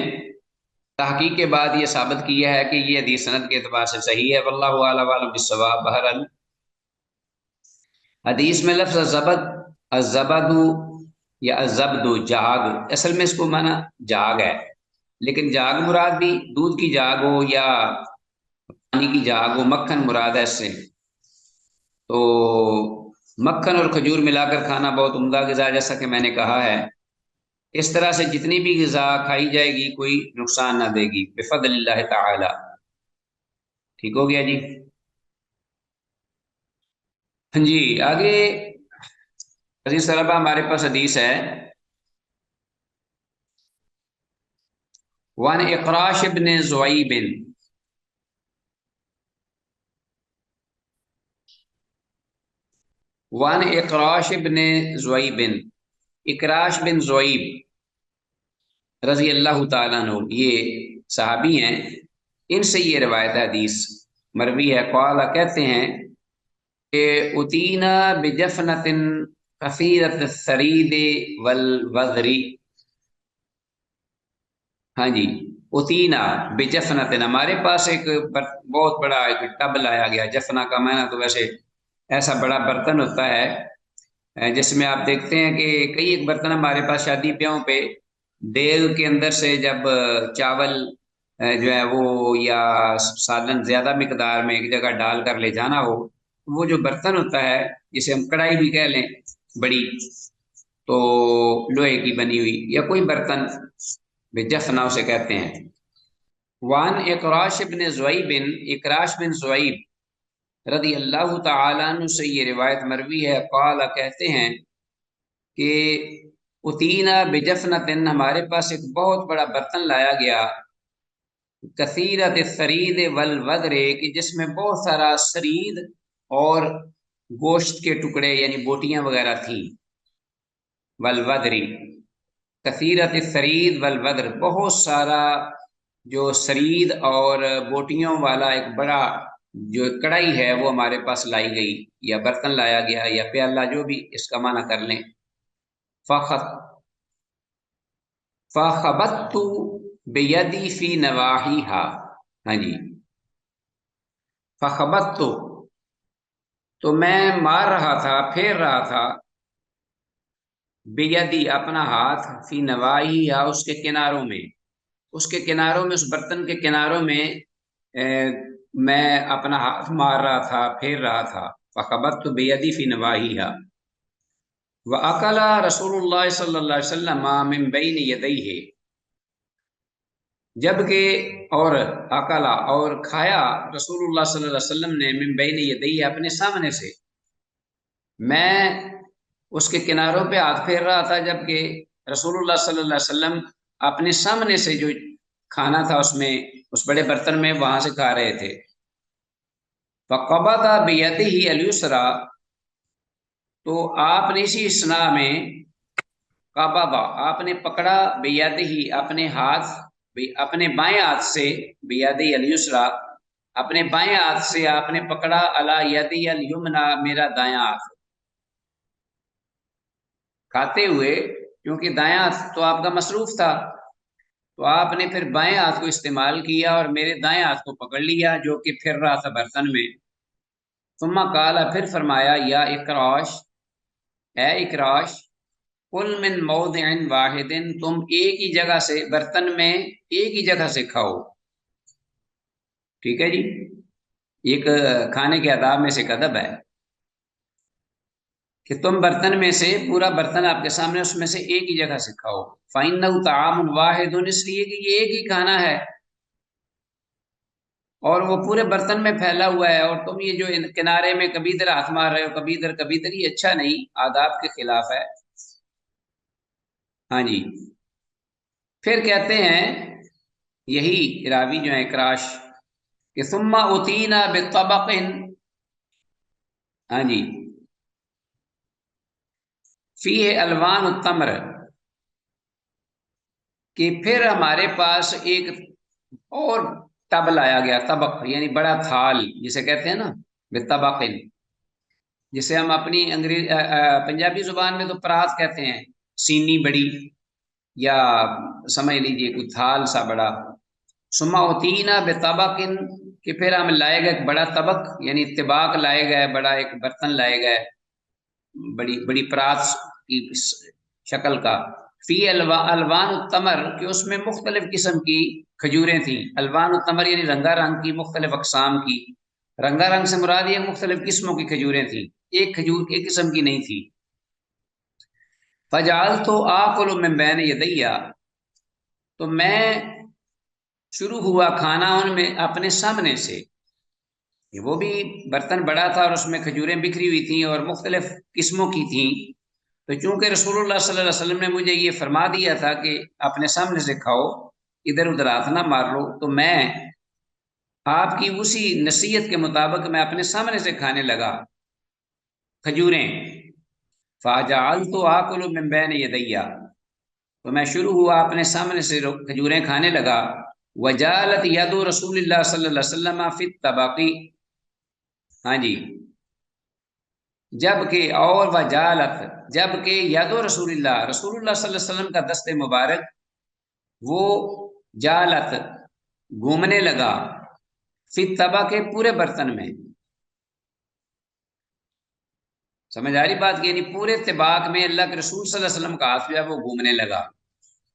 تحقیق کے بعد یہ ثابت کیا ہے کہ یہ حدیث سند کے اعتبار سے صحیح ہے، واللہ اعلم بالصواب۔ بہرحال حدیث میں لفظ الزبد یا الزبد جاگ، اصل میں اس کو معنی جاگ ہے، لیکن جاگ مراد بھی دودھ کی جاگ ہو یا پانی کی جاگ ہو، مکھن مراد ہے اس سے۔ تو مکھن اور کھجور ملا کر کھانا بہت عمدہ غذا، جیسا کہ میں نے کہا ہے، اس طرح سے جتنی بھی غذا کھائی جائے گی کوئی نقصان نہ دے گی بفضل اللہ تعالی۔ ٹھیک ہو گیا جی؟ جی آگے عزیز طلبہ ہمارے پاس حدیث ہے، وان اقراش ابن زویب، وان اقراش ابن زویب، اقراش بن زویب رضی اللہ تعالیٰ عنہ، یہ صحابی ہیں، ان سے یہ روایت حدیث مروی ہے، قال کہتے ہیں کہ اتینا بجفنۃ کثیرۃ الثرید والوزر، ہاں جی، اتینا بجفنۃ، ہمارے پاس ایک بہت بڑا ایک ٹب لایا گیا، جفنا کا معنی تو ویسے ایسا بڑا برتن ہوتا ہے جس میں آپ دیکھتے ہیں کہ کئی ایک برتن ہمارے پاس شادی بیاہوں پہ دیگ کے اندر سے جب چاول جو ہے وہ یا سالن زیادہ مقدار میں ایک جگہ ڈال کر لے جانا ہو، وہ جو برتن ہوتا ہے جسے ہم کڑھائی بھی کہہ لیں بڑی، تو لوہے کی بنی ہوئی یا کوئی برتن جفنا اسے کہتے ہیں۔ وان اقراش بن زویب، اقراش بن زویب رضی اللہ تعالیٰ عنہ سے یہ روایت مروی ہے، قال کہتے ہیں کہ اتینا بجفنۃ، ہمارے پاس ایک بہت بڑا برتن لایا گیا، کثیرۃ الثرید والوزر، کہ جس میں بہت سارا سرید اور گوشت کے ٹکڑے یعنی بوٹیاں وغیرہ تھیں، والوزر، کثیرۃ الثرید والوزر، بہت سارا جو سرید اور بوٹیوں والا ایک بڑا جو کڑھائی ہے وہ ہمارے پاس لائی گئی، یا برتن لایا گیا یا پیالہ، جو بھی اس کا معنی کر لیں۔ فخبطت بیدی فی نواحیہا، ہاں جی، فخبطت، تو میں مار رہا تھا، پھیر رہا تھا، بیدی اپنا ہاتھ، فی نواحیہا اس کے کناروں میں، اس کے کناروں میں، اس برتن کے کناروں میں میں اپنا ہاتھ مار رہا تھا، پھیر رہا تھا. فقبضت بیدی فی نواہیہا وأکل رسول اللہ صلی اللہ علیہ وسلم من بین یدیہ، جبکہ اور اکلا اور کھایا رسول اللہ صلی اللہ علیہ وسلم نے من بین یدیہ اپنے سامنے سے. میں اس کے کناروں پہ ہاتھ پھیر رہا تھا جبکہ رسول اللہ صلی اللہ علیہ وسلم اپنے سامنے سے جو کھانا تھا اس بڑے برتن میں وہاں سے کھا رہے تھے. فقبض بیدہ الیسری، تو آپ نے اسی اسنا میں قبض، آپ نے پکڑا بیدہ اپنے ہاتھ، اپنے بائیں ہاتھ سے، بیدہ الیسری اپنے بائیں ہاتھ سے آپ نے پکڑا، علی یدی الیمنی میرا دایاں ہاتھ، کھاتے ہوئے کیونکہ دایاں ہاتھ تو آپ کا مصروف تھا، تو آپ نے پھر بائیں ہاتھ کو استعمال کیا اور میرے دائیں ہاتھ کو پکڑ لیا جو کہ پھر رہا تھا برتن میں. ثم قال، پھر فرمایا، یا اکراش، اے اکراش، کل من موضع واحد، تم ایک ہی جگہ سے، برتن میں ایک ہی جگہ سے کھاؤ. ٹھیک ہے جی، ایک کھانے کے آداب میں سے ایک ادب ہے کہ تم برتن میں سے، پورا برتن آپ کے سامنے، اس میں سے ایک ہی جگہ سے کھاؤ. فَإِنَّهُ طَعَامٌ وَاحِدٌ، اس لیے کہ یہ ایک ہی کھانا ہے اور وہ پورے برتن میں پھیلا ہوا ہے، اور تم یہ جو کنارے میں کبھی ادھر ہاتھ مار رہے ہو کبھی ادھر، یہ اچھا نہیں، آداب کے خلاف ہے. ہاں جی. پھر کہتے ہیں یہی راوی جو ہے اکراش، کہ ثم اتینا بطبق، ہاں جی، فیہ الوان التمر، کہ پھر ہمارے پاس ایک اور ٹب لایا گیا، طبق یعنی بڑا تھال جسے کہتے ہیں نا، بطبق، جسے ہم اپنی پنجابی زبان میں تو پرات کہتے ہیں، سینی بڑی، یا سمجھ لیجئے کوئی تھال سا بڑا. ثم اتینا بطبق، کہ پھر ہم لائے گئے ایک بڑا طبق، یعنی طباق لائے گئے، بڑا ایک برتن لائے گئے، بڑی بڑی پرات کی شکل کا. فی الوان التمر، کہ اس میں مختلف قسم کی کھجوریں تھیں. الوان التمر یعنی رنگا رنگ کی، مختلف اقسام کی. رنگا رنگ سے مراد یہ مختلف قسموں کی کھجوریں تھیں، ایک کھجور ایک قسم کی نہیں تھی. فجعلت آکل من بین یدیہ، تو میں شروع ہوا کھانا ان میں اپنے سامنے سے. وہ بھی برتن بڑا تھا اور اس میں کھجوریں بکھری ہوئی تھیں اور مختلف قسموں کی تھیں. تو چونکہ رسول اللہ صلی اللہ علیہ وسلم نے مجھے یہ فرما دیا تھا کہ اپنے سامنے سے کھاؤ، ادھر ادھر ہاتھ نہ مار لو، تو میں آپ کی اسی نصیحت کے مطابق میں اپنے سامنے سے کھانے لگا کھجوریں. فجعلت آکل من بین یدیہ، تو میں شروع ہوا اپنے سامنے سے کھجوریں کھانے لگا. وجالت ید رسول اللہ صلی اللہ علیہ وسلم فی الطبق، ہاں جی، جبکہ اور وجالت، جبکہ ید رسول اللہ، رسول اللہ صلی اللہ علیہ وسلم کا دست مبارک وہ جالت گھومنے لگا، فی الطبق کے پورے برتن میں. سمجھ آ رہی بات کی؟ یعنی پورے طباق میں اللہ کے رسول صلی اللہ علیہ وسلم کا ہاتھ جو ہے وہ گھومنے لگا.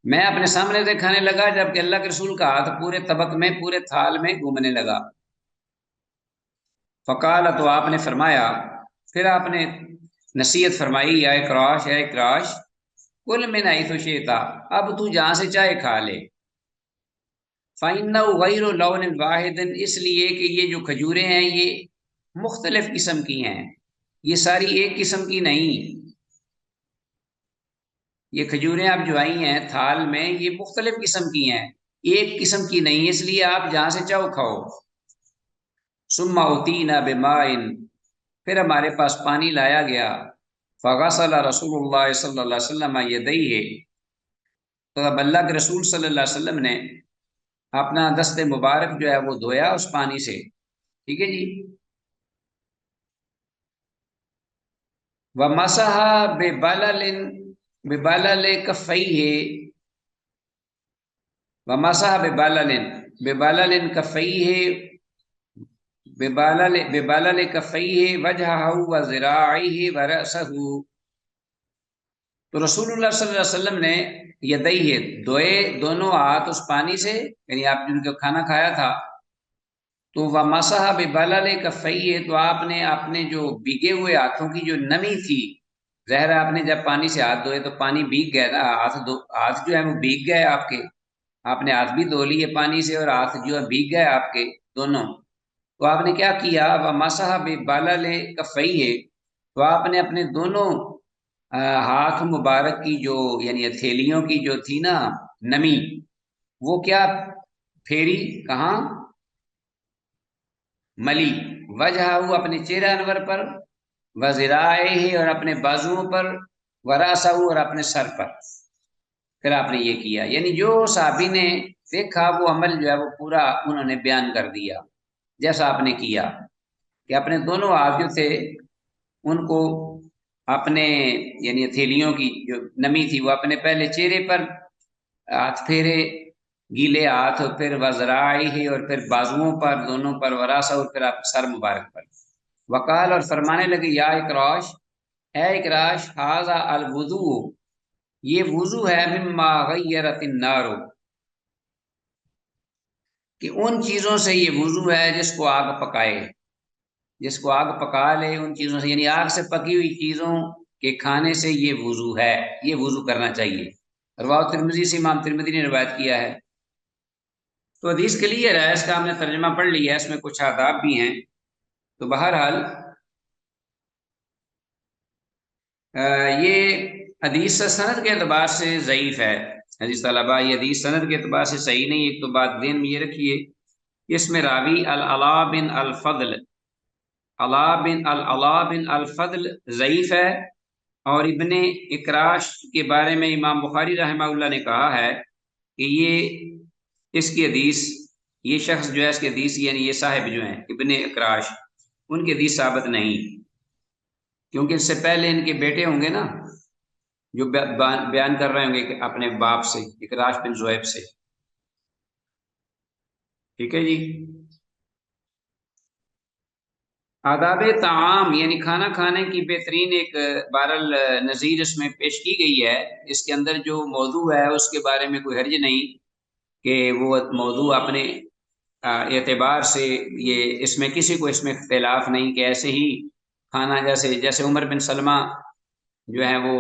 میں اپنے سامنے سے کھانے لگا جبکہ اللہ کے رسول کا ہاتھ پورے طبق میں، پورے تھال میں گھومنے لگا. فقال، تو آپ نے فرمایا، پھر آپ نے نصیحت فرمائی، یا اکراش، یا اکراش، کل من حیث شئت، اب تو جہاں سے چاہے کھا لے. فإنه غیر لون واحد، اس لیے کہ یہ جو کھجوریں ہیں یہ مختلف قسم کی ہیں، یہ ساری ایک قسم کی نہیں. یہ کھجوریں آپ جو آئی ہیں تھال میں یہ مختلف قسم کی ہیں، ایک قسم کی نہیں، اس لیے آپ جہاں سے چاہو کھاؤ. ثم اتینا بماء، پھر ہمارے پاس پانی لایا گیا. فغسل رسول اللہ صلی اللہ علیہ وسلم یدیہ، تو اب اللہ کے رسول صلی اللہ علیہ وسلم نے اپنا دست مبارک جو ہے وہ دھویا اس پانی سے. ٹھیک ہے جی. ومسح ببلل کفیہ، ومسح ببلل کفیہ، ببلل کفیہ وجہہ وذراعیہ ورأسہ، تو رسول اللہ صلی اللہ علیہ وسلم نے یدیہ دھوئے دونوں ہاتھ اس پانی سے، یعنی آپ جن کو کھانا کھایا تھا تو ومسح ببلل کفیہ، تو آپ نے اپنے جو بھیگے ہوئے ہاتھوں کی جو نمی تھی، ظاہر آپ نے جب پانی سے ہاتھ دھوئے تو پانی بھیگ گیا نا، ہاتھ جو ہے وہ بھیگ گئے آپ کے، آپ نے ہاتھ بھی دھو لیے پانی سے اور ہاتھ جو ہے بھیگ گئے آپ کے دونوں. تو آپ نے کیا کیا، ومسح ببلل کفیہ، تو آپ نے اپنے دونوں ہاتھ مبارک کی جو یعنی ہتھیلیوں کی جو تھی نا نمی، وہ کیا پھیری کہاں، ملی، وجہ اپنے چہرہ انور پر، وذراعہ اور اپنے بازوؤں پر، وراسہ اور اپنے سر پر. پھر آپ نے یہ کیا، یعنی جو صحابی نے دیکھا وہ عمل جو ہے وہ پورا انہوں نے بیان کر دیا جیسا آپ نے کیا، کہ اپنے دونوں ہاتھ جو تھے ان کو اپنے یعنی ہتھیلیوں کی جو نمی تھی وہ اپنے پہلے چہرے پر ہاتھ پھیرے گیلے ہاتھ، اور پھر وذراعہ اور پھر بازوؤں پر دونوں پر، وراسہ اور پھر آپ سر مبارک پر. وقال اور فرمانے لگے، یا اکراش، اے اکراش، ھذا الوضوء، یہ وضو ہے، مما غیرت النار، کہ ان چیزوں سے یہ وضو ہے جس کو آگ پکائے، جس کو آگ پکا لے ان چیزوں سے، یعنی آگ سے پکی ہوئی چیزوں کے کھانے سے یہ وضو ہے، یہ وضو کرنا چاہیے. رواه ترمذی سے امام ترمذی نے روایت کیا ہے. تو حدیث کلیئر ہے، اس کا ہم نے ترجمہ پڑھ لیا ہے، اس میں کچھ آداب بھی ہیں. تو بہرحال یہ حدیث سند کے اعتبار سے ضعیف ہے. حدیث طلبہ، یہ حدیث سند کے اعتبار سے صحیح نہیں. ایک تو بات ذہن میں یہ رکھیے، اس میں راوی العلاء بن الفضل، العلاء بن الفضل ضعیف ہے، اور ابن اکراش کے بارے میں امام بخاری رحمہ اللہ نے کہا ہے کہ یہ اس کی حدیث، یہ شخص جو ہے اس کی حدیث یعنی یہ صاحب جو ہیں ابن اکراش، ان کی حدیث ثابت نہیں، کیونکہ اس سے پہلے ان کے بیٹے ہوں گے نا جو بیان کر رہے ہوں گے اپنے باپ سے، اکراش بن زہیب سے. ٹھیک ہے جی. آداب طعام یعنی کھانا کھانے کی بہترین ایک بہرحال نظیر اس میں پیش کی گئی ہے. اس کے اندر جو موضوع ہے اس کے بارے میں کوئی حرج نہیں کہ وہ موضوع اپنے اعتبار سے، یہ اس میں کسی کو اس میں اختلاف نہیں کہ ایسے ہی کھانا، جیسے عمر بن سلمہ جو ہے وہ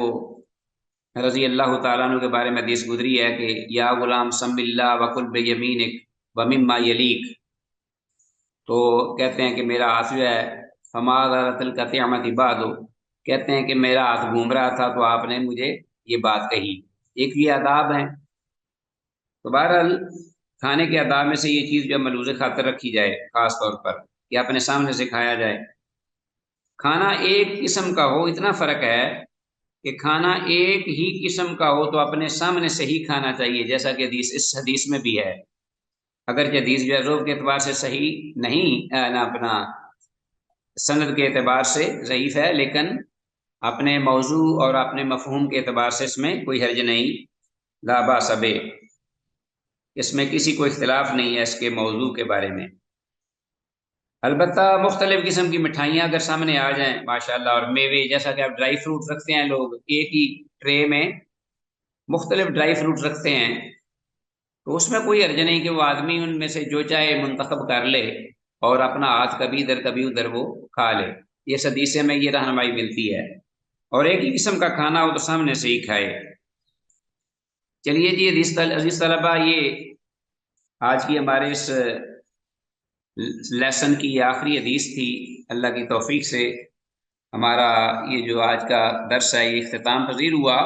رضی اللہ تعالیٰ عنہ کے بارے میں حدیث گزری ہے کہ یا غلام سم اللہ وکل بیمینک ومما یلیک، تو کہتے ہیں کہ میرا ہاتھ جو ہے ہمارا رتل کا قیامت بعد، کہتے ہیں کہ میرا ہاتھ گھوم رہا تھا تو آپ نے مجھے یہ بات کہی. ایک یہ آداب ہیں. تو بہرحال کھانے کے آداب میں سے یہ چیز جو ملوز خاطر رکھی جائے، خاص طور پر کہ اپنے سامنے سے کھایا جائے. کھانا ایک قسم کا ہو، اتنا فرق ہے کہ کھانا ایک ہی قسم کا ہو تو اپنے سامنے سے ہی کھانا چاہیے، جیسا کہ اس حدیث میں بھی ہے. اگرچہ حدیث جو ہے ذوق کے اعتبار سے صحیح نہیں، اپنا سند کے اعتبار سے ضعیف ہے، لیکن اپنے موضوع اور اپنے مفہوم کے اعتبار سے اس میں کوئی حرج نہیں. لا باس بہ، اس میں کسی کو اختلاف نہیں ہے اس کے موضوع کے بارے میں. البتہ مختلف قسم کی مٹھائیاں اگر سامنے آ جائیں ماشاءاللہ، اور میوے، جیسا کہ آپ ڈرائی فروٹ رکھتے ہیں لوگ ایک ہی ٹرے میں مختلف ڈرائی فروٹ رکھتے ہیں، تو اس میں کوئی حرج نہیں کہ وہ آدمی ان میں سے جو چاہے منتخب کر لے اور اپنا ہاتھ کبھی ادھر کبھی ادھر وہ کھا لے. یہ حدیث میں یہ رہنمائی ملتی ہے. اور ایک ہی قسم کا کھانا ہو تو سامنے سے ہی کھائے. چلیے جی، عزیز طلبہ، یہ آج کی ہمارے اس لیسن کی آخری حدیث تھی. اللہ کی توفیق سے ہمارا یہ جو آج کا درس ہے یہ اختتام پذیر ہوا.